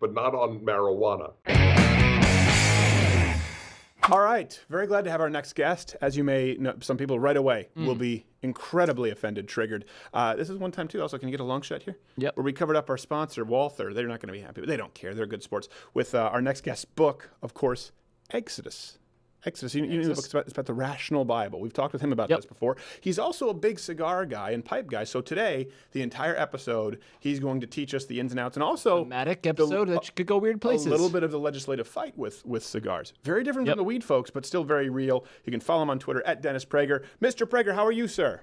but not on marijuana. All right. Very glad to have our next guest. As you may know, some people right away will be incredibly offended, triggered. This is one time, too. Also, can you get a long shot here? Yep. Where we covered up our sponsor, Walther. They're not going to be happy, but they don't care. They're good sports. With our next guest's book, of course, Exodus. Exodus. You know the book, it's about the rational Bible. We've talked with him about this before. He's also a big cigar guy and pipe guy. So today, the entire episode, he's going to teach us the ins and outs, and also thematic episode that could go weird places. A little bit of the legislative fight with cigars. Very different from the weed folks, but still very real. You can follow him on Twitter at Dennis Prager. Mr. Prager, how are you, sir?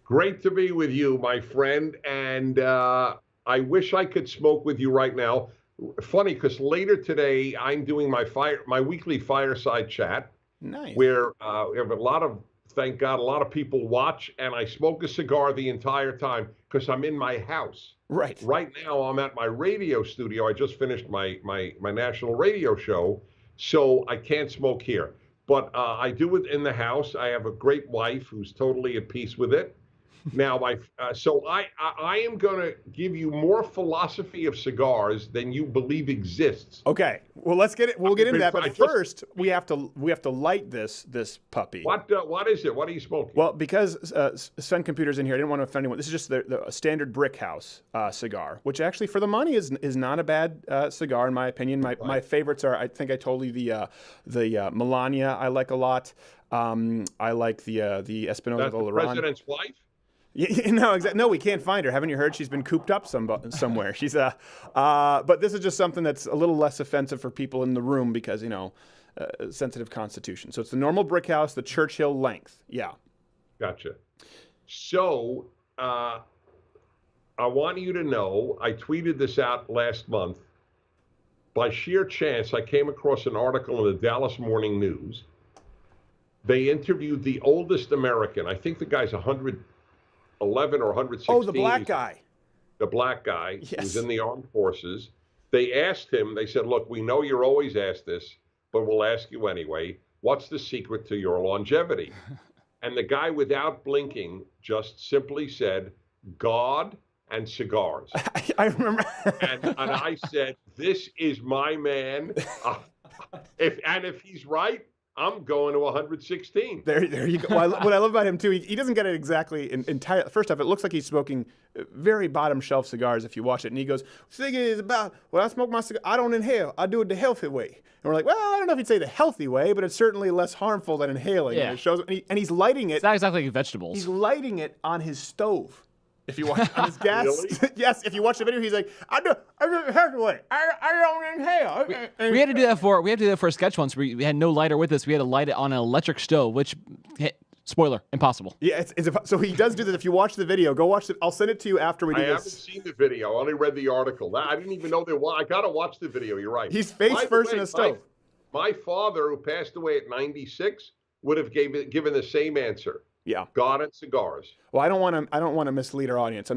Great to be with you, my friend. And I wish I could smoke with you right now. Funny, because later today I'm doing my weekly fireside chat. Nice. Where we have thank God, a lot of people watch, and I smoke a cigar the entire time because I'm in my house. Right. Right now I'm at my radio studio. I just finished my national radio show, so I can't smoke here. But I do it in the house. I have a great wife who's totally at peace with it. Now, so I am going to give you more philosophy of cigars than you believe exists. Okay. Well, let's get it. We'll get into that. But first, we have to light this puppy. What is it? What are you smoking? Well, because Sun Computer's in here, I didn't want to offend anyone. This is just the standard Brick House cigar, which actually for the money is not a bad cigar in my opinion. My favorites are, I think I told you, the Melania I like a lot. I like the Espinosa That's the president's wife? Yeah, no, exactly. No, we can't find her. Haven't you heard? She's been cooped up somewhere. She's but this is just something that's a little less offensive for people in the room because sensitive constitution. So it's the normal Brick House, the Churchill length. Yeah. Gotcha. So I want you to know, I tweeted this out last month. By sheer chance, I came across an article in the Dallas Morning News. They interviewed the oldest American. I think the guy's 111 or 116. Oh, the black guy. The black guy yes. who's in the armed forces. They asked him, they said, look, we know you're always asked this, but we'll ask you anyway. What's the secret to your longevity? And the guy, without blinking, just simply said, God and cigars. I remember. and I said, this is my man. If he's right, I'm going to 116. There you go. Well, what I love about him, too, he doesn't get it exactly entirely. First off, it looks like he's smoking very bottom shelf cigars if you watch it. And he goes, cigar is about, when I smoke my cigar, I don't inhale. I do it the healthy way. And we're like, well, I don't know if you'd say the healthy way, but it's certainly less harmful than inhaling. Yeah. And it shows, and he's lighting it. It's not exactly like vegetables. He's lighting it on his stove. If you watch on his gas, Really? yes. If you watch the video, he's like, I do the healthy way. I don't inhale. We had to do that for a sketch once. We had no lighter with us. We had to light it on an electric stove, which, spoiler, impossible. Yeah, so he does do this. If you watch the video, go watch it. I'll send it to you after we do I this. haven't seen the video. I only read the article. I didn't even know there was. I got to watch the video. You're right. He's face first in a stove. My father, who passed away at 96, would have given the same answer. Yeah. God and cigars. Well, I don't want to mislead our audience.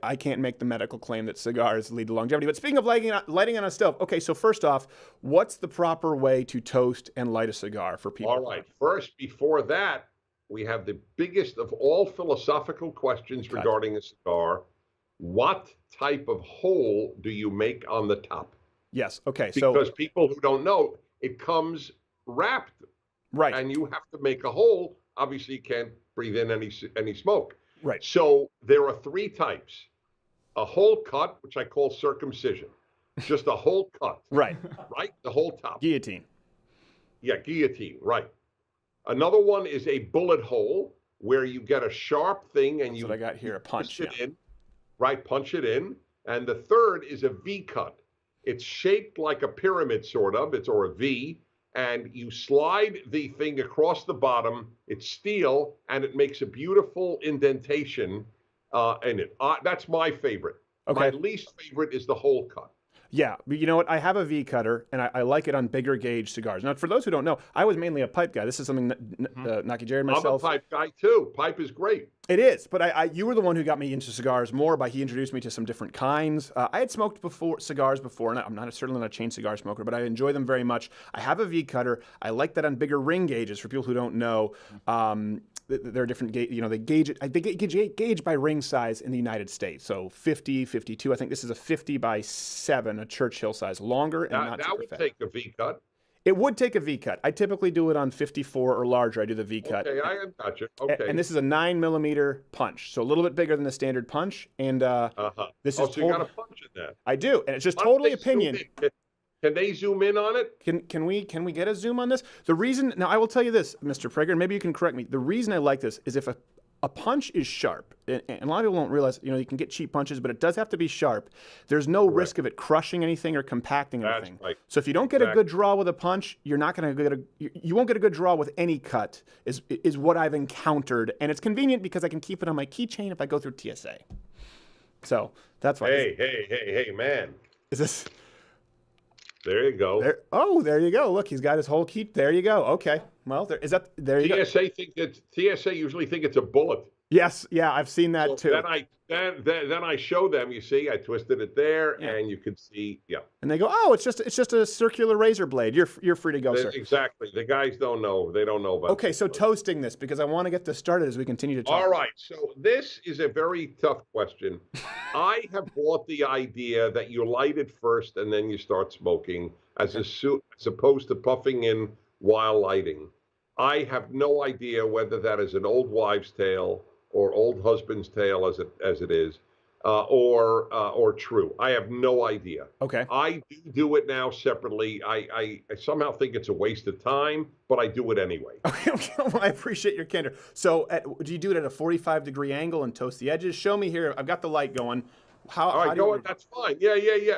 I can't make the medical claim that cigars lead to longevity. But speaking of lighting on a stove, okay, so first off, what's the proper way to toast and light a cigar for people? All right. First, before that, we have the biggest of all philosophical questions regarding a cigar. What type of hole do you make on the top? Yes. Okay. Because people who don't know, it comes wrapped. Right. And you have to make a hole. Obviously, you can't breathe in any smoke. Right. So there are three types. A hole cut, which I call circumcision. Just a hole cut. Right. Right? The whole top. Guillotine. Yeah, guillotine. Right. Another one is a bullet hole where you get a sharp thing and That's you what I got here, a punch. it in. Right, punch it in. And the third is a V cut. It's shaped like a pyramid, sort of. Or a V. And you slide the thing across the bottom. It's steel, and it makes a beautiful indentation in it. That's my favorite. Okay. My least favorite is the hole cut. Yeah, but you know what? I have a V cutter, and I like it on bigger gauge cigars. Now, for those who don't know, I was mainly a pipe guy. This is something that Naki Jerry and myself. I'm a pipe guy too. Pipe is great. It is, but you were the one who got me into cigars more. He introduced me to some different kinds. I had smoked cigars before, and I'm certainly not a chain cigar smoker, but I enjoy them very much. I have a V cutter. I like that on bigger ring gauges. For people who don't know, there are different, they gauge it. They gauge by ring size in the United States. So 50, 52. I think this is a 50 by 7, a Churchill size, longer and not that super would fat. take a V cut. It would take a V cut. I typically do it on 54 or larger. I do the V cut. Okay, I got you. Okay. And this is a 9mm punch, so a little bit bigger than the standard punch. And this is so you got a punch in that. I do, and it's just totally opinion. Can they zoom in on it? Can we get a zoom on this? The reason, now I will tell you this, Mr. Prager, and maybe you can correct me. The reason I like this is if a punch is sharp, and a lot of people don't realize, you can get cheap punches, but it does have to be sharp. There's no risk of it crushing anything or compacting anything. Right. So if you don't get a good draw with a punch, you're not going to you won't get a good draw with any cut. Is what I've encountered, and it's convenient because I can keep it on my keychain if I go through TSA. So that's why. Hey, man. Is this? There you go. There you go. Look, he's got his whole key. There you go. Okay. Well, there you go. TSA usually think it's a bullet. Yes. Yeah, I've seen that too. Then I show them. You see, I twisted it there, and you can see. Yeah. And they go, "Oh, it's just a circular razor blade. You're free to go, sir." Exactly. The guys don't know. They don't know about. Okay, so toasting this because I want to get this started as we continue to talk. All right. So this is a very tough question. I have bought the idea that you light it first and then you start smoking, as opposed to puffing in while lighting. I have no idea whether that is an old wives' tale or old husband's tale, as it is, or true. I have no idea. Okay. I do it now separately. I somehow think it's a waste of time, but I do it anyway. Okay. Well, I appreciate your candor. So, do you do it at a 45-degree angle and toast the edges? Show me here. I've got the light going. All right, go on. That's fine. Yeah.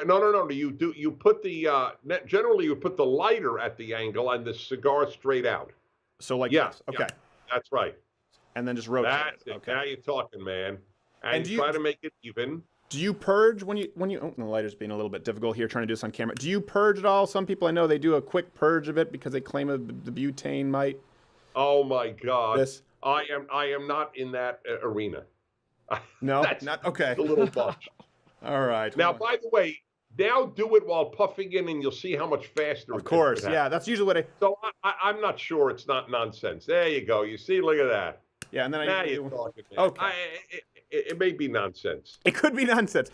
No. You put the generally you put the lighter at the angle and the cigar straight out. So like this. Okay. Yeah, that's right. And then just rotate. That's it. Okay. Now you're talking, man. And you try to make it even. Do you purge when you oh, the lighter's being a little bit difficult here trying to do this on camera. Do you purge at all? Some people I know they do a quick purge of it because they claim the butane might. Oh my God. I am not in that arena. No, not okay. A little much. All right. Now, by the way, now do it while puffing in, and you'll see how much faster. Of course, yeah. That's usually what I. So I'm not sure it's not nonsense. There you go. You see, look at that. Yeah, and then now you're talking. Okay. It may be nonsense. It could be nonsense,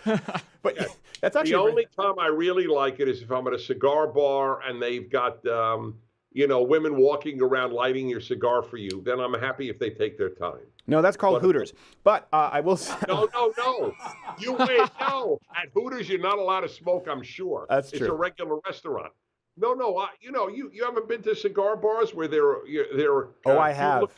but yeah. That's actually the only time I really like it is if I'm at a cigar bar and they've got women walking around lighting your cigar for you. Then I'm happy if they take their time. No, that's called Hooters. But I will say... No. You wait. No. At Hooters, you're not allowed to smoke, I'm sure. That's true. It's a regular restaurant. No. You haven't been to cigar bars where they're I have.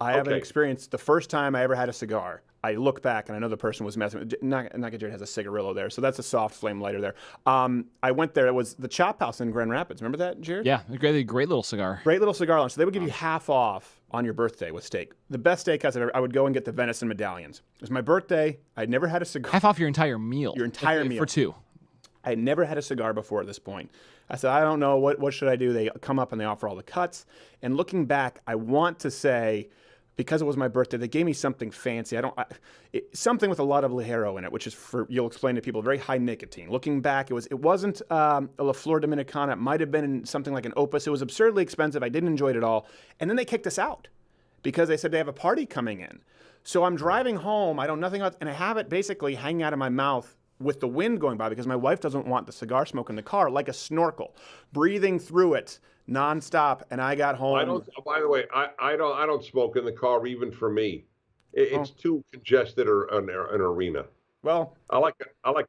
I have an experience. The first time I ever had a cigar, I look back and I know the person was messing. Not Jared has a cigarillo there, so that's a soft flame lighter there. I went there. It was the Chop House in Grand Rapids. Remember that, Jared? Yeah, great little cigar. Great little cigar lounge. So they would give you half off on your birthday with steak. The best steakhouse I would go and get the venison medallions. It was my birthday. I'd never had a cigar. Half off your entire meal. Your entire meal for two. I had never had a cigar before at this point. I said, I don't know, what should I do? They come up and they offer all the cuts. And looking back, I want to say, because it was my birthday, they gave me something fancy. Something with a lot of ligero in it, which is, you'll explain to people, very high nicotine. Looking back, it wasn't a La Flor Dominicana. It might have been something like an Opus. It was absurdly expensive. I didn't enjoy it at all. And then they kicked us out because they said they have a party coming in. So I'm driving home. I know nothing else, and I have it basically hanging out of my mouth with the wind going by because my wife doesn't want the cigar smoke in the car, like a snorkel, breathing through it nonstop. And I got home. By the way, I don't smoke in the car, even for me. It's too congested an arena. Well, I like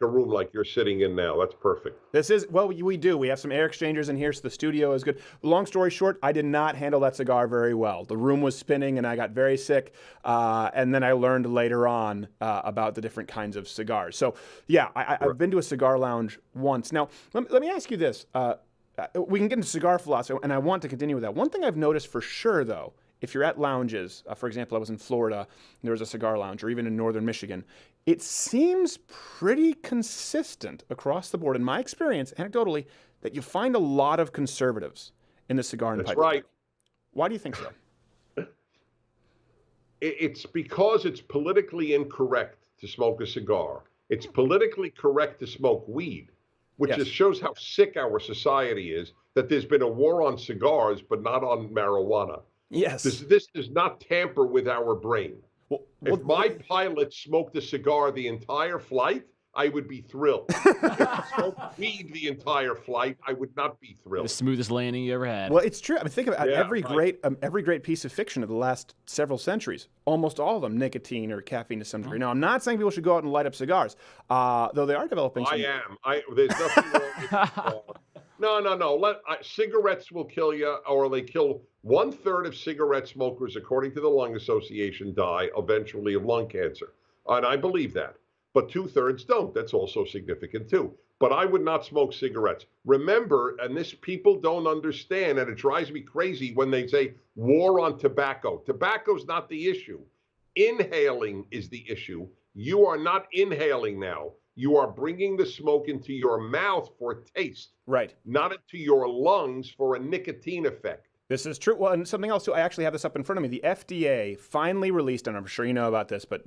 a room like you're sitting in now. That's perfect. We do. We have some air exchangers in here, so the studio is good. Long story short, I did not handle that cigar very well. The room was spinning, and I got very sick. And then I learned later on about the different kinds of cigars. So, yeah, I've been to a cigar lounge once. Now, let me ask you this. We can get into cigar philosophy, and I want to continue with that. One thing I've noticed for sure, though, if you're at lounges, for example, I was in Florida, and there was a cigar lounge, or even in northern Michigan, it seems pretty consistent across the board, in my experience, anecdotally, that you find a lot of conservatives in the cigar and pipe. That's right. Why do you think so? It's because it's politically incorrect to smoke a cigar. It's politically correct to smoke weed, which just shows how sick our society is, that there's been a war on cigars, but not on marijuana. Yes. This does not tamper with our brain. If my pilot smoked a cigar the entire flight, I would be thrilled. If he smoked weed the entire flight, I would not be The thrilled. smoothest landing you ever had. Well, it's true. I mean, think about Yeah, every right. great piece of fiction of the last several centuries. Almost all of them, nicotine or caffeine to some degree. Now, I'm not saying people should go out and light up cigars, though they are developing. I am. There's nothing wrong with cigar. No. Cigarettes will kill you, or they kill 1/3 of cigarette smokers, according to the Lung Association, die eventually of lung cancer, and I believe that. But 2/3 don't. That's also significant too. But I would not smoke cigarettes. Remember, and this people don't understand, and it drives me crazy when they say war on tobacco. Tobacco's not the issue. Inhaling is the issue. You are not inhaling now. You are bringing the smoke into your mouth for taste, Right. not into your lungs for a nicotine effect. This is true. Well, and something else too. I actually have this up in front of me. The FDA finally released, and I'm sure you know about this, but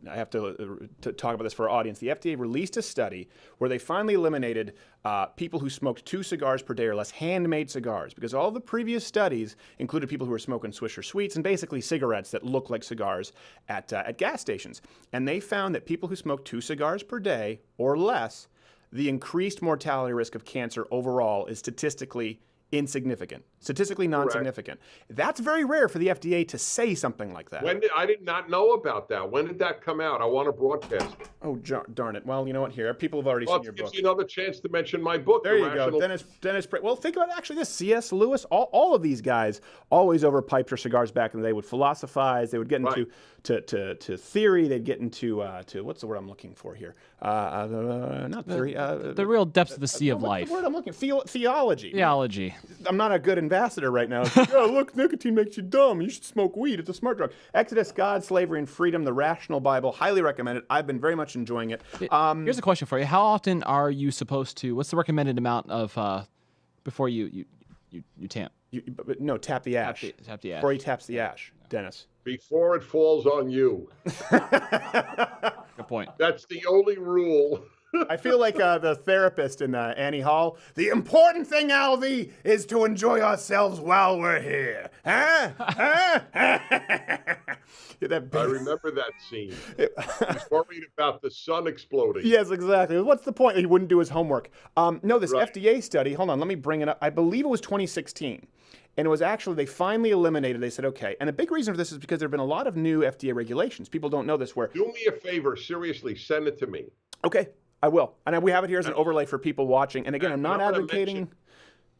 I have to talk about this for our audience. The FDA released a study where they finally eliminated people who smoked 2 cigars per day or less, handmade cigars, because all the previous studies included people who were smoking Swisher Sweets and basically cigarettes that look like cigars at gas stations. And they found that people who smoked 2 cigars per day or less, the increased mortality risk of cancer overall is statistically insignificant, statistically non-significant. That's very rare for the FDA to say something like that. I did not know about that. When did that come out? I want to broadcast it. Oh, darn it. Well, you know what? Here, people have already seen your It gives book. you another chance to mention my book. There you go, Dennis Prager. Well, think about actually this. C.S. Lewis, all of these guys always overpiped their cigars back in the day, would philosophize. They would get into to theory. They'd get into to what's the word I'm looking for here? Not theory. The real depths of the sea of life. What's the word I'm looking for? Theology. Theology. I'm not a good ambassador right now. It's like, oh, look, nicotine makes you dumb. You should smoke weed. It's a smart drug. Exodus, God, Slavery, and Freedom, the Rational Bible. Highly recommend it. I've been very much enjoying it. Here's a question for you. How often are you supposed to, what's the recommended amount of, before you tamp? Tap the ash. Tap the ash. Before he taps the ash, Dennis. Before it falls on you. Good point. That's the only rule. I feel like the therapist in Annie Hall. The important thing, Alvy, is to enjoy ourselves while we're here. Huh? I remember that scene. He's worried about the sun exploding. Yes, exactly. What's the point? He wouldn't do his homework. No, this FDA study, hold on, let me bring it up. I believe it was 2016. And it was actually, they finally eliminated, they said, okay. And a big reason for this is because there have been a lot of new FDA regulations. People don't know this where. Do me a favor, seriously, send it to me. Okay, I will. And we have it here as an overlay for people watching. And again, I'm not advocating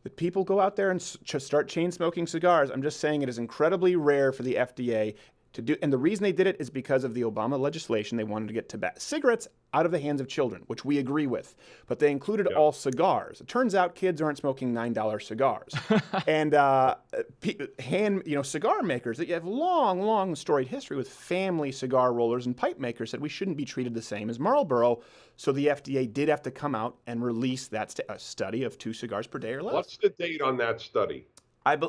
that people go out there and start chain smoking cigars. I'm just saying it is incredibly rare for the FDA to do. And the reason they did it is because of the Obama legislation. They wanted to get cigarettes out of the hands of children, which we agree with. But they included all cigars. It turns out kids aren't smoking $9 cigars. And cigar makers, that you have long storied history with family cigar rollers and pipe makers said we shouldn't be treated the same as Marlboro. So the FDA did have to come out and release that study of 2 cigars per day or less. What's the date on that study?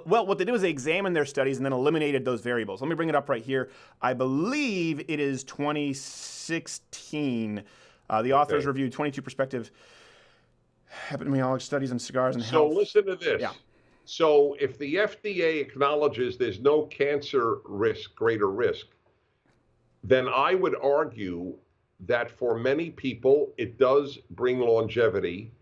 Well, what they did was they examined their studies and then eliminated those variables. Let me bring it up right here. I believe it is 2016. The authors reviewed 22 prospective epidemiologic studies on cigars and health. So listen to this. Yeah. So if the FDA acknowledges there's no cancer risk, greater risk, then I would argue that for many people, it does bring longevity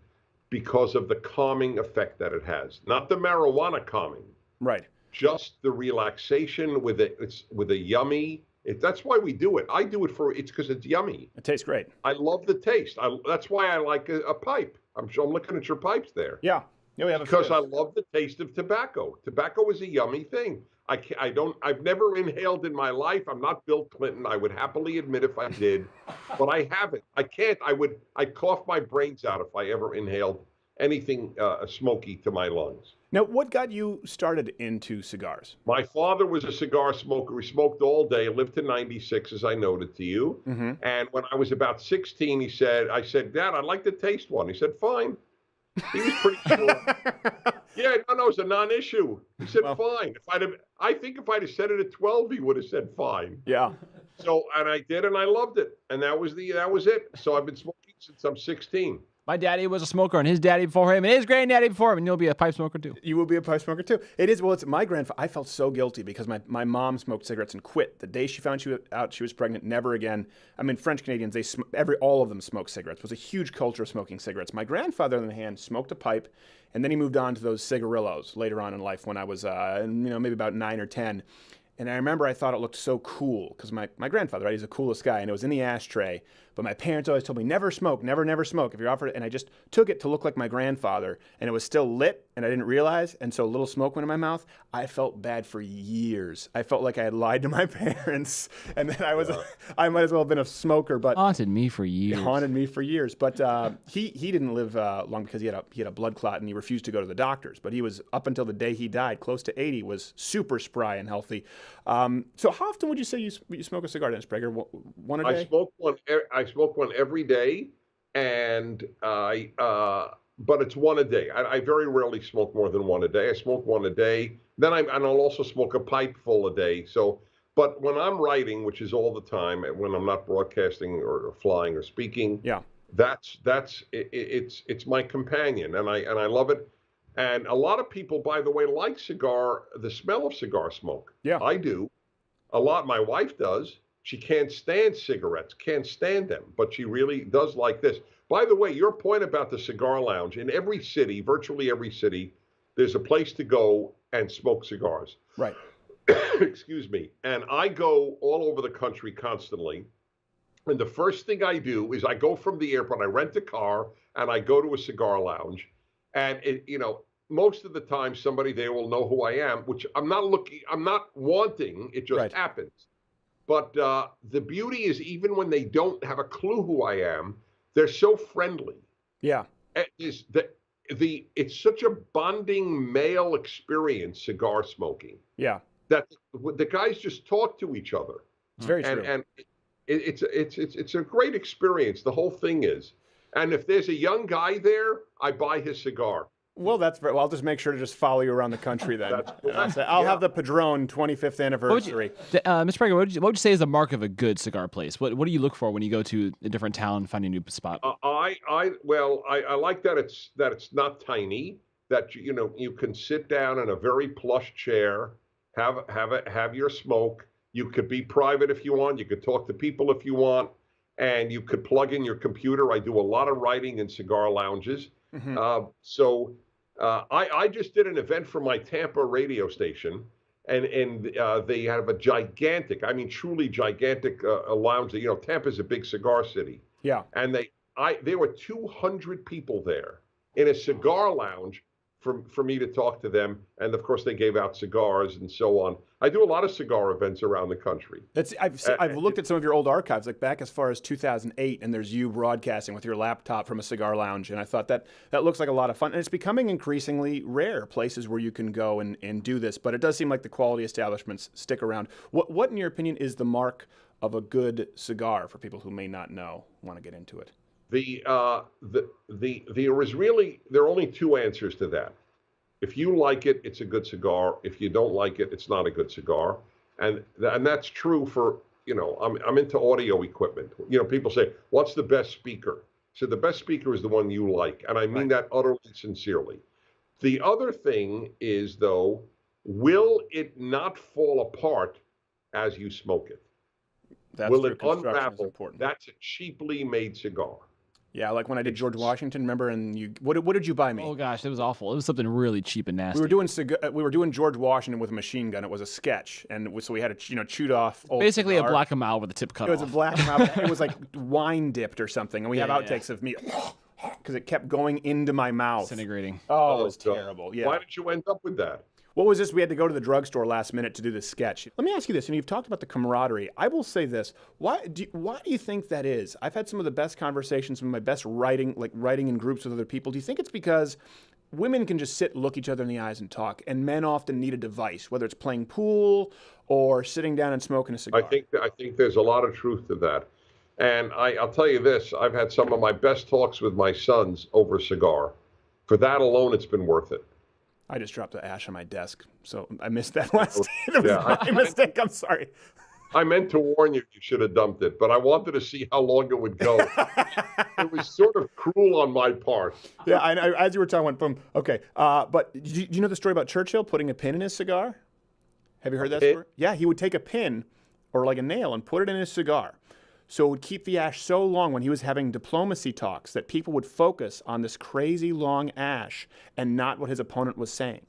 because of the calming effect that it has. Not the marijuana calming. Right. Just the relaxation with it. It's with a yummy. That's why we do it. I do it it's because it's yummy. It tastes great. I love the taste. That's why I like a pipe. I'm looking at your pipes there. Yeah. We have because I love the taste of tobacco. Tobacco is a yummy thing. I've never inhaled in my life. I'm not Bill Clinton. I would happily admit if I did, but I haven't. I can't. I'd cough my brains out if I ever inhaled anything smoky to my lungs. Now, what got you started into cigars? My father was a cigar smoker. He smoked all day, lived to 96, as I noted to you. Mm-hmm. And when I was about 16, I said, Dad, I'd like to taste one. He said, fine. He was pretty sure. Yeah, no, it's a non-issue. He said, fine. I think if I'd have said it at 12, he would have said fine. Yeah. So, and I did, and I loved it. And that was it. So I've been smoking since I'm 16. My daddy was a smoker, and his daddy before him, and his granddaddy before him, and you'll be a pipe smoker too. You will be a pipe smoker too. It is. Well, it's my grandfather. I felt so guilty because my mom smoked cigarettes and quit the day she found out she was pregnant. Never again. I mean, French Canadians, all of them smoke cigarettes. It was a huge culture of smoking cigarettes. My grandfather, on the other hand, smoked a pipe, and then he moved on to those cigarillos later on in life when I was, maybe about 9 or 10. And I remember I thought it looked so cool because my grandfather, right, he's the coolest guy, and it was in the ashtray. But my parents always told me, never smoke, never smoke if you're offered it. And I just took it to look like my grandfather, and it was still lit, and I didn't realize. And so a little smoke went in my mouth. I felt bad for years. I felt like I had lied to my parents, and then I might as well have been a smoker. But Haunted me for years. It haunted me for years. But he didn't live long because he had a blood clot, and he refused to go to the doctors. But he was, up until the day he died, close to 80, was super spry and healthy. So how often would you say you smoke a cigar, Dennis Prager? One a day? I smoke one every day, and but it's one a day. I very rarely smoke more than one a day. I smoke one a day. Then I'll also smoke a pipe full a day. So, but when I'm writing, which is all the time, and when I'm not broadcasting or flying or speaking, yeah, it's my companion, and I love it. And a lot of people, by the way, like the smell of cigar smoke. Yeah, I do. A lot. My wife does. She can't stand cigarettes, can't stand them, but she really does like this. By the way, your point about the cigar lounge, in every city, virtually every city, there's a place to go and smoke cigars. Right. Excuse me. And I go all over the country constantly. And the first thing I do is I go from the airport, I rent a car, and I go to a cigar lounge. And, most of the time somebody there will know who I am, which I'm not wanting, it just happens. But the beauty is, even when they don't have a clue who I am, they're so friendly. Yeah. It's such a bonding male experience, cigar smoking. Yeah. That the guys just talk to each other. It's very true. And it's a great experience. The whole thing is. And if there's a young guy there, I buy his cigar. Well, I'll just make sure to just follow you around the country then. I'll have the Padron 25th anniversary. Mr. Prager, what would you say is the mark of a good cigar place? What do you look for when you go to a different town and find a new spot? I like that it's not tiny. That you can sit down in a very plush chair, have your smoke. You could be private if you want. You could talk to people if you want, and you could plug in your computer. I do a lot of writing in cigar lounges. Mm-hmm. I just did an event for my Tampa radio station, and they have a gigantic, I mean truly gigantic lounge. Tampa's a big cigar city. Yeah. And there were 200 people there in a cigar lounge for me to talk to them, and of course they gave out cigars and so on. I do a lot of cigar events around the country. I've looked at some of your old archives, like back as far as 2008, and there's you broadcasting with your laptop from a cigar lounge, and I thought that looks like a lot of fun. And it's becoming increasingly rare, places where you can go and do this, but it does seem like the quality establishments stick around. What in your opinion is the mark of a good cigar for people who may not want to get into it? There are only two answers to that. If you like it, it's a good cigar. If you don't like it, it's not a good cigar. And that's true for, I'm into audio equipment. People say, what's the best speaker? So the best speaker is the one you like. And I mean that utterly sincerely. The other thing is, though, will it not fall apart as you smoke it? Will it unravel? That's a cheaply made cigar. Yeah, like when I did George Washington, remember? And what did you buy me? Oh gosh, it was awful. It was something really cheap and nasty. We were doing George Washington with a machine gun. It was a sketch, and so we had to chewed off. Basically, cigar. a black and mild with the tip cut off. It was a black and mild. It was like wine dipped or something, and we have outtakes of me because it kept going into my mouth, disintegrating. Oh, it was terrible. Yeah. Why did you end up with that? What was this? We had to go to the drugstore last minute to do this sketch. Let me ask you this, and you've talked about the camaraderie. I will say this. Why do you think that is? I've had some of the best conversations, some of my best writing in groups with other people. Do you think it's because women can just sit, look each other in the eyes and talk, and men often need a device, whether it's playing pool or sitting down and smoking a cigar? I think there's a lot of truth to that. And I'll tell you this, I've had some of my best talks with my sons over a cigar. For that alone, it's been worth it. I just dropped the ash on my desk, so I missed that last. It was my mistake. I'm sorry. I meant to warn you, you should have dumped it, but I wanted to see how long it would go. It was sort of cruel on my part. Yeah, as you were talking, went boom. Okay, but do you know the story about Churchill putting a pin in his cigar? Have you heard that story? Yeah, he would take a pin or like a nail and put it in his cigar. So it would keep the ash so long when he was having diplomacy talks that people would focus on this crazy long ash and not what his opponent was saying.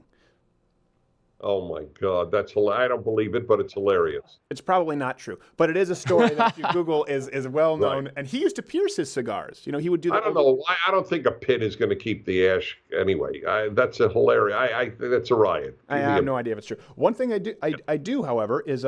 Oh my God, that's hilarious. I don't believe it, but it's hilarious. It's probably not true, but it is a story that if you Google is well known. Right. And he used to pierce his cigars. You know, he would do that. I don't know. I don't think a pin is going to keep the ash anyway. That's a hilarious. That's a riot. I have no idea if it's true. One thing I do, however, is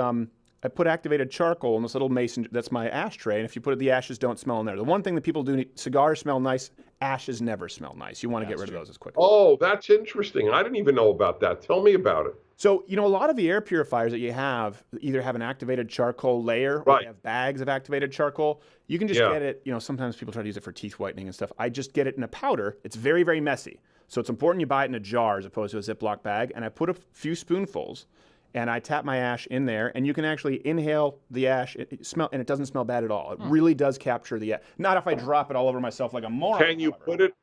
I put activated charcoal in this little mason. That's my ashtray, and if you put it, the ashes don't smell in there. The one thing that people do need, cigars smell nice. Ashes never smell nice. You want to get rid of those as quickly. Oh, that's interesting. I didn't even know about that. Tell me about it. So, you know, a lot of the air purifiers that you have either have an activated charcoal layer or they have bags of activated charcoal. You can just get it, you know, sometimes people try to use it for teeth whitening and stuff. I just get it in a powder. It's very, very messy. So it's important you buy it in a jar as opposed to a Ziploc bag. And I put a few spoonfuls and I tap my ash in there, and you can actually inhale the ash, and it doesn't smell bad at all. It really does capture the ash. Not if I drop it all over myself like a moron. Can you put it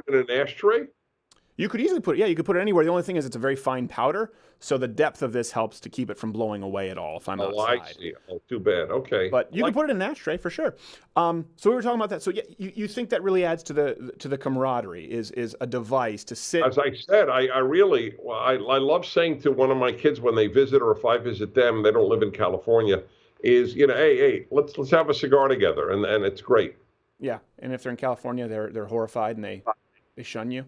in an ashtray? You could easily put it, you could put it anywhere. The only thing is it's a very fine powder, so the depth of this helps to keep it from blowing away at all if I'm outside. I see. Oh, too bad. Okay. But you can put it in an ashtray for sure. So we were talking about that. So yeah, you think that really adds to the camaraderie is a device to sit. As I said, I love saying to one of my kids when they visit or if I visit them, they don't live in California, is, you know, hey, let's have a cigar together, and it's great. Yeah, and if they're in California, they're horrified and they shun you.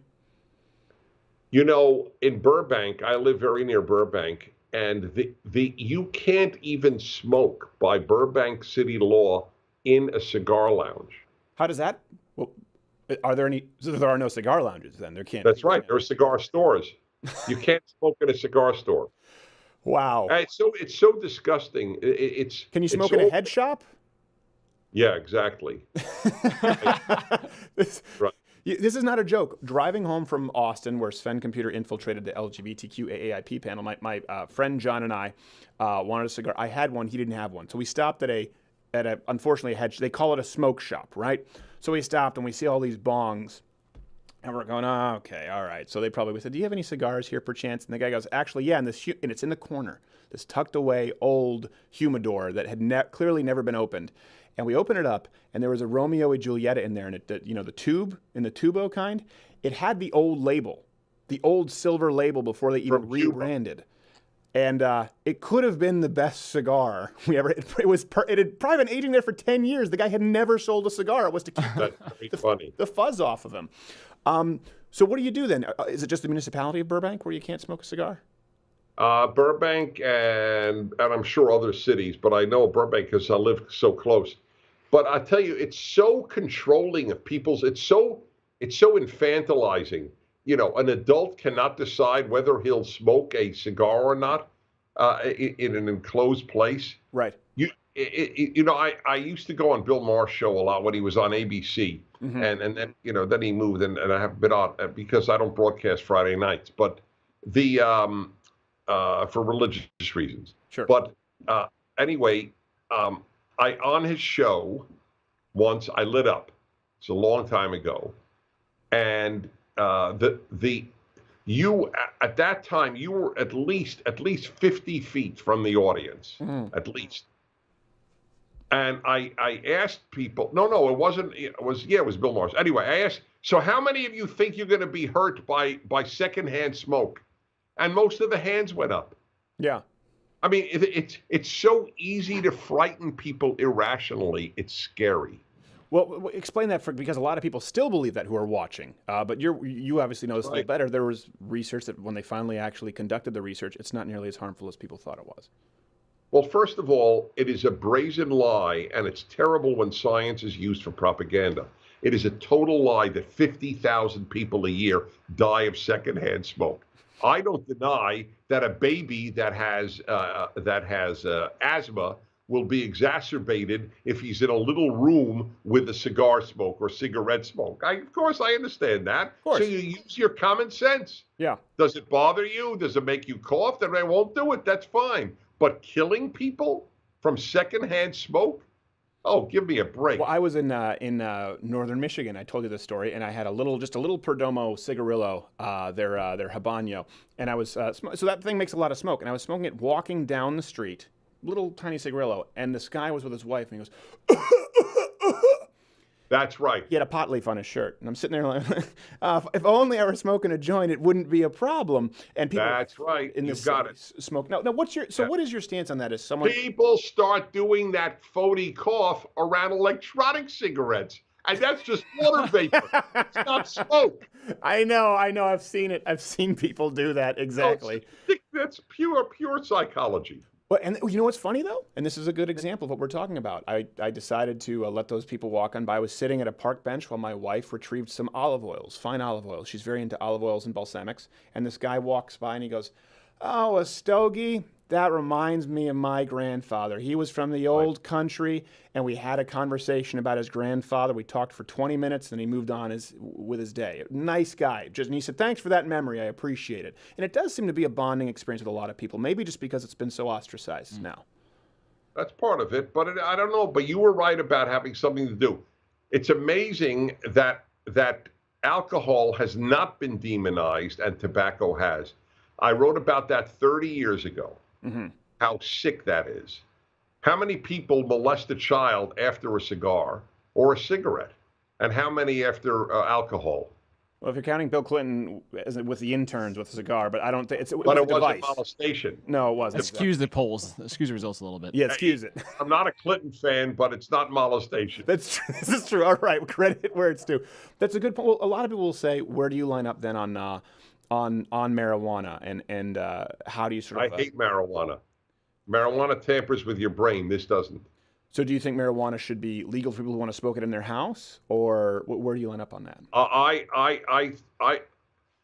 You know, in Burbank, I live very near Burbank, and you can't even smoke by Burbank city law in a cigar lounge. How does that? Well, are there any? So there are no cigar lounges then. There can't. That's right. There are cigar stores. You can't smoke in a cigar store. Wow. It's so disgusting. Can you smoke in a head shop? Yeah, exactly. Right. This is not a joke. Driving home from Austin, where Sven Computer infiltrated the LGBTQ AAIP panel, my friend John and I wanted a cigar. I had one. He didn't have one. So we stopped at a unfortunately, they call it a smoke shop, right? So we stopped and we see all these bongs. And we're going, oh, okay, all right. So we said, do you have any cigars here perchance? And the guy goes, actually, yeah, and it's in the corner. This tucked away old humidor that had clearly never been opened. And we opened it up, and there was a Romeo and Julieta in there, and the tube, in the tubo kind, it had the old label, the old silver label before they even rebranded. And it could have been the best cigar we ever. It had probably been aging there for 10 years. The guy had never sold a cigar. It was to keep the fuzz off of him. So what do you do then? Is it just the municipality of Burbank where you can't smoke a cigar? Burbank and I'm sure other cities, but I know Burbank because I live so close. But I tell you, it's so controlling of people's. It's so infantilizing. You know, an adult cannot decide whether he'll smoke a cigar or not in an enclosed place. Right. You know, I used to go on Bill Maher's show a lot when he was on ABC, and then then he moved, and I haven't been on because I don't broadcast Friday nights, but for religious reasons. Sure. But anyway, on his show once I lit up. It's a long time ago, and you at that time you were at least 50 feet from the audience, at least. And I asked people, no, it wasn't. It was Bill Maher. Anyway, I asked, so how many of you think you're going to be hurt by secondhand smoke? And most of the hands went up. Yeah. I mean, it's so easy to frighten people irrationally. It's scary. Well, explain that because a lot of people still believe that who are watching. But you obviously know this a little better. There was research that when they finally actually conducted the research, it's not nearly as harmful as people thought it was. Well, first of all, it is a brazen lie, and it's terrible when science is used for propaganda. It is a total lie that 50,000 people a year die of secondhand smoke. I don't deny that a baby that has asthma will be exacerbated if he's in a little room with a cigar smoke or cigarette smoke. Of course, I understand that. Of course. So you use your common sense. Yeah. Does it bother you? Does it make you cough? Then I won't do it. That's fine. But killing people? from secondhand smoke? Oh, give me a break. Well, I was in northern Michigan. I told you this story, and I had just a little Perdomo cigarillo, their Habano, and I was so that thing makes a lot of smoke, and I was smoking it walking down the street, little tiny cigarillo, and this guy was with his wife, and he goes. That's right. He had a pot leaf on his shirt, and I'm sitting there like, if only I were smoking a joint, it wouldn't be a problem. And people, that's right. In You've got it. Smoke. Now, what is your stance on that? Is someone people start doing that phony cough around electronic cigarettes, and that's just water vapor. It's not smoke. I know. I've seen it. I've seen people do that exactly. That's pure psychology. Well, and you know what's funny though, and this is a good example of what we're talking about. I decided to let those people walk on by. I was sitting at a park bench while my wife retrieved some olive oils, fine olive oils. She's very into olive oils and balsamics. And this guy walks by and he goes, "Oh, a stogie? That reminds me of my grandfather. He was from the old country." And we had a conversation about his grandfather. We talked for 20 minutes, and he moved on with his day. Nice guy. And he said, "Thanks for that memory. I appreciate it." And it does seem to be a bonding experience with a lot of people, maybe just because it's been so ostracized now. That's part of it, but I don't know. But you were right about having something to do. It's amazing that alcohol has not been demonized and tobacco has. I wrote about that 30 years ago. Mm-hmm. How sick that is. How many people molest a child after a cigar or a cigarette? And how many after alcohol? Well, if you're counting Bill Clinton with the interns with a cigar, but I don't think But it wasn't molestation. No, it wasn't. Excuse the polls. Excuse the results a little bit. Yeah, excuse it. I'm not a Clinton fan, but it's not molestation. This is true. All right, credit where it's due. That's a good point. Well, a lot of people will say, where do you line up then on marijuana and how do you sort of? I hate marijuana. Marijuana tampers with your brain. This doesn't. So do you think marijuana should be legal for people who want to smoke it in their house, or where do you line up on that?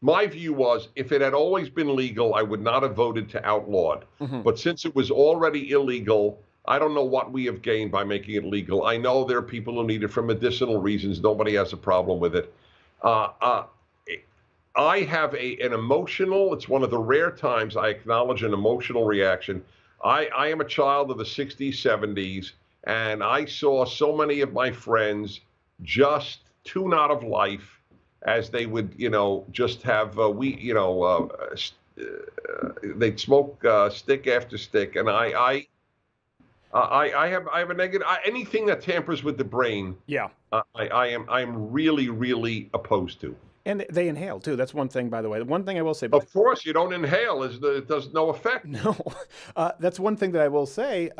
My view was, if it had always been legal, I would not have voted to outlaw it. Mm-hmm. But since it was already illegal, I don't know what we have gained by making it legal. I know there are people who need it for medicinal reasons. Nobody has a problem with it. I have an emotional, it's one of the rare times I acknowledge an emotional reaction. I am a child of the 60s, 70s, and I saw so many of my friends just tune out of life as they would, just have, they'd smoke stick after stick. And I have a negative, anything that tampers with the brain. Yeah. I am really, really opposed to. And they inhale, too. That's one thing, by the way. One thing I will say. Of course, you don't inhale. It does no effect. No. That's one thing that I will say.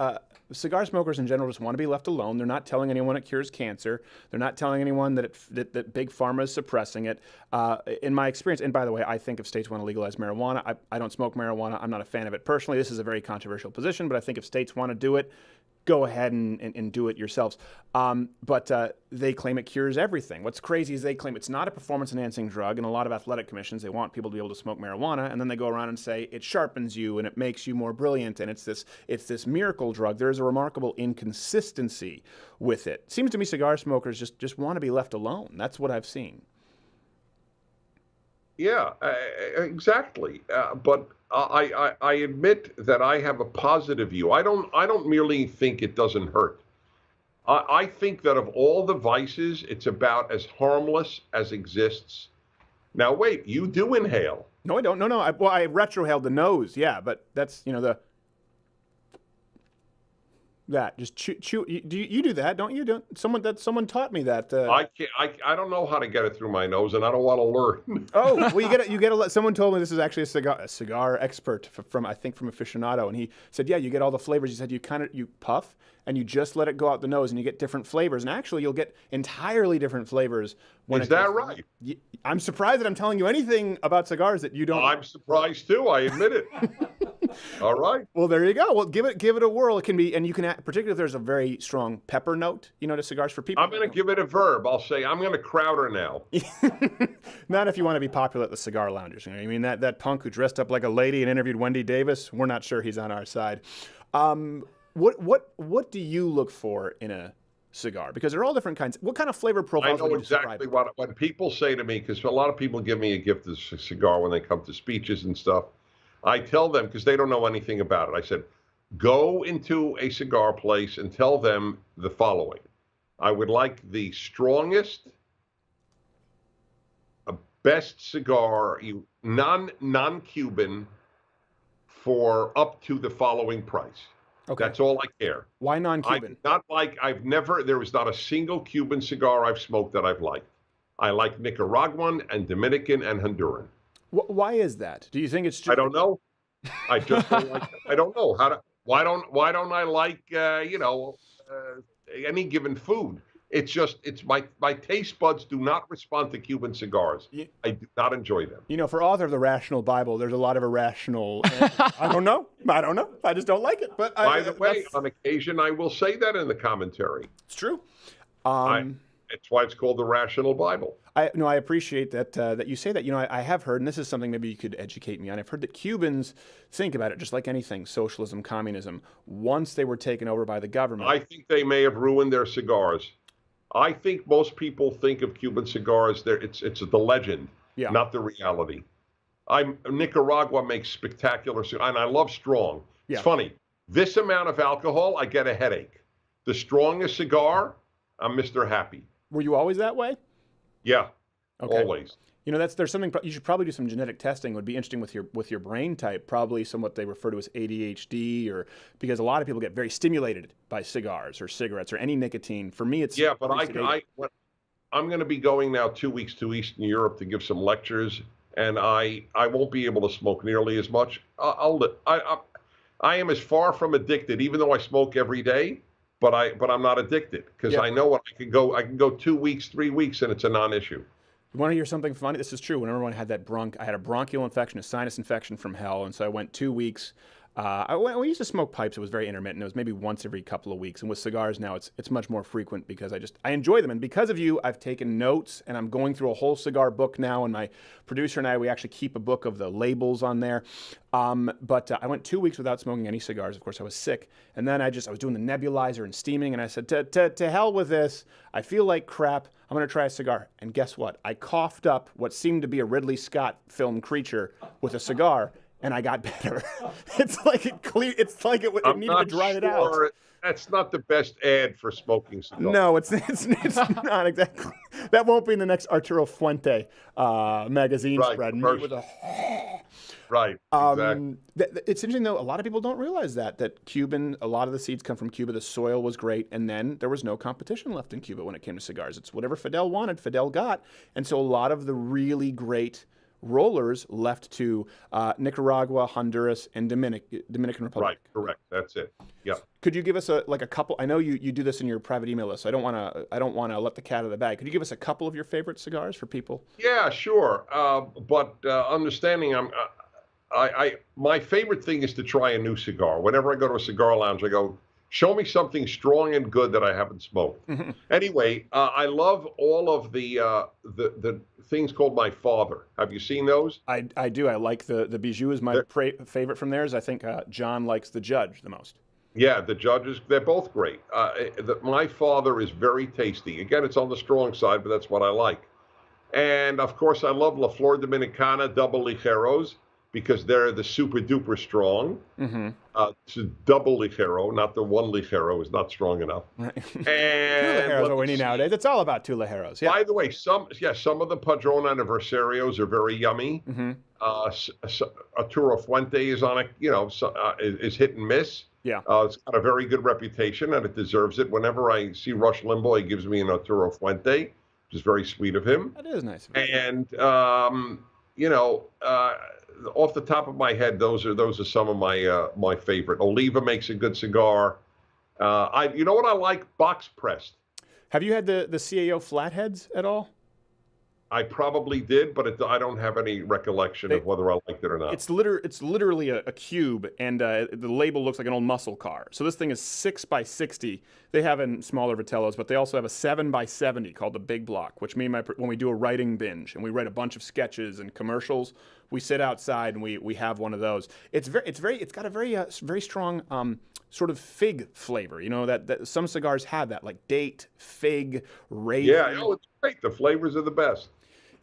Cigar smokers in general just want to be left alone. They're not telling anyone it cures cancer. They're not telling anyone that Big Pharma is suppressing it. In my experience, and by the way, I think if states want to legalize marijuana, I don't smoke marijuana. I'm not a fan of it personally. This is a very controversial position, but I think if states want to do it, go ahead and do it yourselves. But they claim it cures everything. What's crazy is they claim it's not a performance-enhancing drug. In a lot of athletic commissions, they want people to be able to smoke marijuana, and then they go around and say it sharpens you and it makes you more brilliant, and it's this miracle drug. There is a remarkable inconsistency with it. It seems to me cigar smokers just want to be left alone. That's what I've seen. Yeah, exactly. But I admit that I have a positive view. I don't merely think it doesn't hurt. I think that of all the vices, it's about as harmless as exists. Now, wait, you do inhale. No, I don't. No. I retrohaled the nose. Yeah, but that's that just chew. You do that, don't you? Someone taught me that. I can't. I don't know how to get it through my nose, and I don't want to learn. Oh, well, you get a. Someone told me this is actually a cigar expert from Aficionado, and he said, yeah, you get all the flavors. He said you puff and you just let it go out the nose, and you get different flavors, and actually you'll get entirely different flavors. Is that right? I'm surprised that I'm telling you anything about cigars that you don't. I'm surprised too. I admit it. All right. Well, there you go. Well, give it a whirl. It can be, and you can, particularly if there's a very strong pepper note, to cigars for people. I'm going to give it a verb. I'll say I'm going to Crowder now. Not if you want to be popular at the cigar loungers. I mean, that punk who dressed up like a lady and interviewed Wendy Davis. We're not sure he's on our side. What do you look for in a cigar? Because there are all different kinds. What kind of flavor profiles? I know exactly when people say to me, because a lot of people give me a gift of a cigar when they come to speeches and stuff. I tell them, because they don't know anything about it, I said, Go into a cigar place and tell them the following. I would like the strongest, best cigar, non-Cuban, for up to the following price. Okay. That's all I care. Why non-Cuban? There was not a single Cuban cigar I've smoked that I've liked. I like Nicaraguan and Dominican and Honduran. Why is that? Do you think it's just... I don't know. I just don't like it. I don't know. Why don't I like, any given food? It's just, my taste buds do not respond to Cuban cigars. I do not enjoy them. For author of the Rational Bible, there's a lot of irrational. I don't know. I just don't like it. But by the way, on occasion, I will say that in the commentary. It's true. It's why it's called the Rational Bible. I appreciate that that you say that. I have heard, and this is something maybe you could educate me on. I've heard that Cubans think about it just like anything, socialism, communism. Once they were taken over by the government, I think they may have ruined their cigars. I think most people think of Cuban cigars. It's the legend, not the reality. Nicaragua makes spectacular cigars, and I love strong. It's funny. This amount of alcohol, I get a headache. The strongest cigar, I'm Mr. Happy. Were you always that way? Yeah, okay. Always. There's something you should probably do some genetic testing. It would be interesting with your brain type. Probably what they refer to as ADHD, or because a lot of people get very stimulated by cigars or cigarettes or any nicotine. For me, it's but I'm going to be going now 2 weeks to Eastern Europe to give some lectures, and I won't be able to smoke nearly as much. I am as far from addicted, even though I smoke every day. But I'm not addicted because I know I can go 2 weeks, 3 weeks, and it's a non-issue. You want to hear something funny? This is true. When everyone had I had a bronchial infection, a sinus infection from hell, and so I went 2 weeks. We used to smoke pipes. It was very intermittent. It was maybe once every couple of weeks. And with cigars now, it's much more frequent because I enjoy them. And because of you, I've taken notes, and I'm going through a whole cigar book now. And my producer and we actually keep a book of the labels on there. But I went 2 weeks without smoking any cigars. Of course, I was sick. And then I was doing the nebulizer and steaming. And I said, to hell with this. I feel like crap. I'm going to try a cigar. And guess what? I coughed up what seemed to be a Ridley Scott film creature with a cigar. And I got better. It's like it needed to dry it out. That's not the best ad for smoking cigars. No, it's not exactly. That won't be in the next Arturo Fuente magazine spread. Right. Exactly. It's interesting though. A lot of people don't realize that a lot of the seeds come from Cuba. The soil was great, and then there was no competition left in Cuba when it came to cigars. It's whatever Fidel wanted, Fidel got, and so a lot of the really great rollers left to Nicaragua, Honduras, and Dominican Republic. Right, correct. That's it. Yeah. Could you give us a couple? I know you do this in your private email list. So I don't want to let the cat out of the bag. Could you give us a couple of your favorite cigars for people? Yeah, sure. But understanding, my favorite thing is to try a new cigar. Whenever I go to a cigar lounge, I go, show me something strong and good that I haven't smoked. Mm-hmm. Anyway, I love all of the things called My Father. Have you seen those? I do. I like the Bijou is my favorite from theirs. I think John likes the Judge the most. Yeah, the Judges, they're both great. My Father is very tasty. Again, it's on the strong side, but that's what I like. And of course, I love La Flor Dominicana Double Ligeros, because they're the super duper strong. Mm-hmm. It's a double ligero, not the one ligero is not strong enough. Right. And 2 ligeros are what we need nowadays. It's all about 2 ligeros. Yeah. By the way, some of the Padron Aniversarios are very yummy. Mm-hmm. Arturo Fuente is on is hit and miss. Yeah. It's got a very good reputation, and it deserves it. Whenever I see Rush Limbaugh, he gives me an Arturo Fuente, which is very sweet of him. That is nice. And off the top of my head, those are some of my favorite. Oliva makes a good cigar. You know what I like? Box pressed. Have you had the CAO flatheads at all? I probably did, but I don't have any recollection of whether I liked it or not. It's literally a cube, and the label looks like an old muscle car. So this thing is 6x60. They have in smaller Vitellos, but they also have a 7x70 called the Big Block, which when we do a writing binge and we write a bunch of sketches and commercials, we sit outside and we have one of those. It's got a very strong sort of fig flavor. You know that some cigars have that, like date, fig, raisin. Yeah, it's great. The flavors are the best.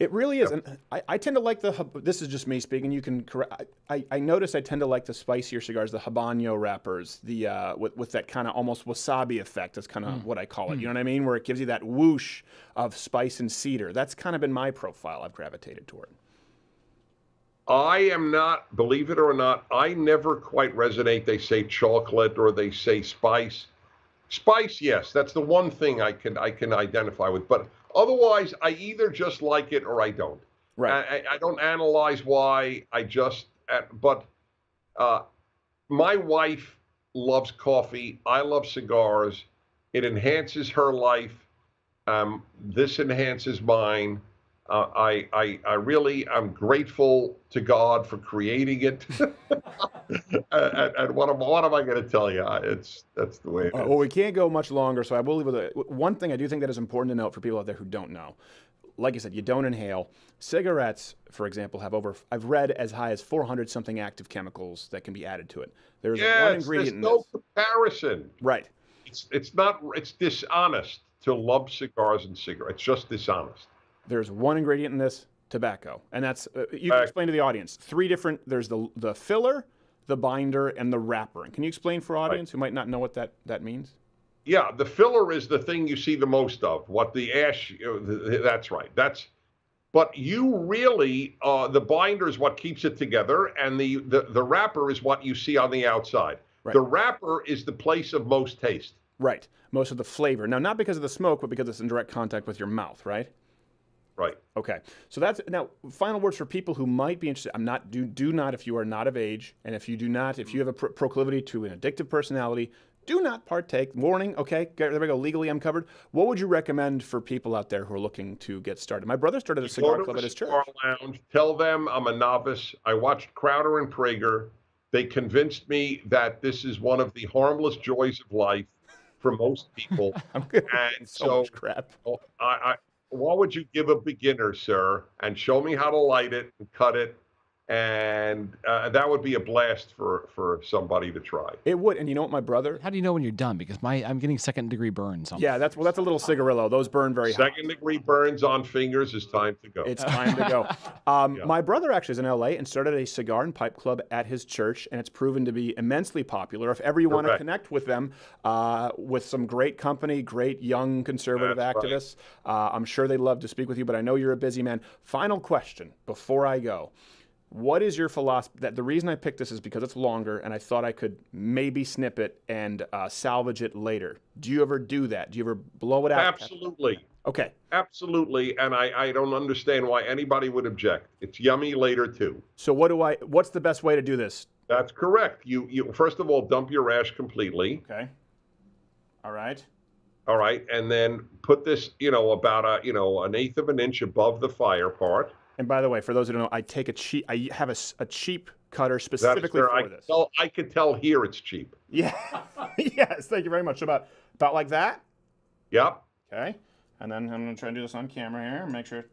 It really is, and I tend to like this is just me speaking, you can correct, I notice I tend to like the spicier cigars, the habanero wrappers, the with that kind of almost wasabi effect. That's kind of what I call it, you know what I mean? Where it gives you that whoosh of spice and cedar. That's kind of been my profile I've gravitated toward. I am not, believe it or not, I never quite resonate. They say chocolate or they say spice. Spice, yes, that's the one thing I can identify with, but otherwise, I either just like it or I don't. Right. I don't analyze why. But my wife loves coffee. I love cigars. It enhances her life. This enhances mine. I'm grateful to God for creating it. and what am I going to tell you? That's the way it is. Well, we can't go much longer, so I will leave with one thing I do think that is important to note for people out there who don't know. Like I said, you don't inhale. Cigarettes, for example, have I've read as high as 400 something active chemicals that can be added to it. There's one ingredient in this. There's no comparison. Right. It's dishonest to love cigars and cigarettes. It's just dishonest. There's one ingredient in this, tobacco. And that's, you can explain to the audience. There's the filler, the binder, and the wrapper. And can you explain for audience who might not know what that means? Yeah, the filler is the thing you see the most of. What the ash, that's right. But you really, the binder is what keeps it together, and the wrapper is what you see on the outside. Right. The wrapper is the place of most taste. Right, most of the flavor. Now, not because of the smoke, but because it's in direct contact with your mouth, right? Right. Okay. So now final words for people who might be interested. Do not, if you are not of age, and if you have a proclivity to an addictive personality, do not partake. Warning, okay, there we go, legally uncovered. What would you recommend for people out there who are looking to get started? My brother started a cigar club at his church. Lounge. Tell them I'm a novice. I watched Crowder and Prager. They convinced me that this is one of the harmless joys of life for most people. I'm good. And so much crap. What would you give a beginner, sir? And show me how to light it and cut it. And that would be a blast for somebody to try. It would. And you know what, my brother? How do you know when you're done? Because I'm getting second-degree burns. Yeah, that's a little cigarillo. Those burn very hot. Second-degree burns on fingers is time to go. It's time to go. My brother actually is in L.A. and started a cigar and pipe club at his church, and it's proven to be immensely popular. If ever you want to connect with them, with some great company, great young conservative activists, I'm sure they'd love to speak with you, but I know you're a busy man. Final question before I go. What is your philosophy? The reason I picked this is because it's longer, and I thought I could maybe snip it and salvage it later. Do you ever do that? Do you ever blow it out? Absolutely. Okay. Absolutely, and I don't understand why anybody would object. It's yummy later too. So what's the best way to do this? That's correct. You first of all dump your ash completely. Okay. All right. All right, and then put this, about an eighth of an inch above the fire part. And by the way, for those who don't know, I have a cheap cutter specifically for this. I could tell here it's cheap. Yeah. Yes, thank you very much. So about like that? Yep. Okay. And then I'm going to try and do this on camera here. Make sure.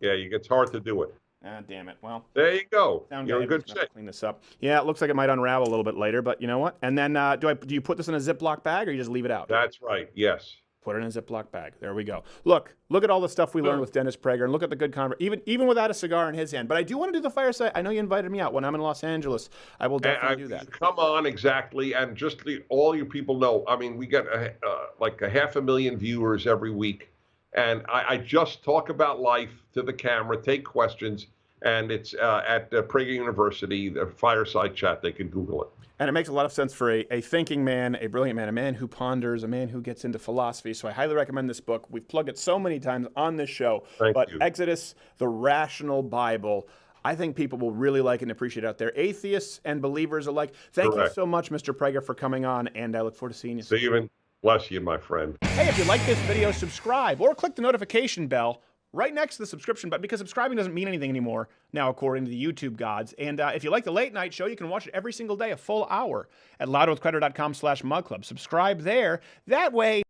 Yeah, it's hard to do it. Ah, damn it. Well. There you go. You're in good shape. Clean this up. Yeah, it looks like it might unravel a little bit later, but you know what? And then do you put this in a Ziploc bag or you just leave it out? That's right. Yes. Put it in a Ziploc bag. There we go. Look at all the stuff we learned with Dennis Prager, and look at the good conversation, even without a cigar in his hand. But I do want to do the fireside. I know you invited me out when I'm in Los Angeles. I will definitely do that. Come on, exactly. And just all you people know, I mean, we get like 500,000 viewers every week. And I just talk about life to the camera, take questions, and it's at Prager University, the fireside chat. They can Google it. And it makes a lot of sense for a thinking man, a brilliant man, a man who ponders, a man who gets into philosophy. So I highly recommend this book. We've plugged it so many times on this show. Thank you. Exodus, the Rational Bible. I think people will really like and appreciate it out there. Atheists and believers alike. Thank you so much, Mr. Prager, for coming on, and I look forward to seeing you soon. Stephen, bless you, my friend. Hey, if you like this video, subscribe or click the notification bell right next to the subscription button, because subscribing doesn't mean anything anymore now, according to the YouTube gods. And if you like the late night show, you can watch it every single day, a full hour, at louderwithcrowder.com/mugclub. Subscribe there. That way...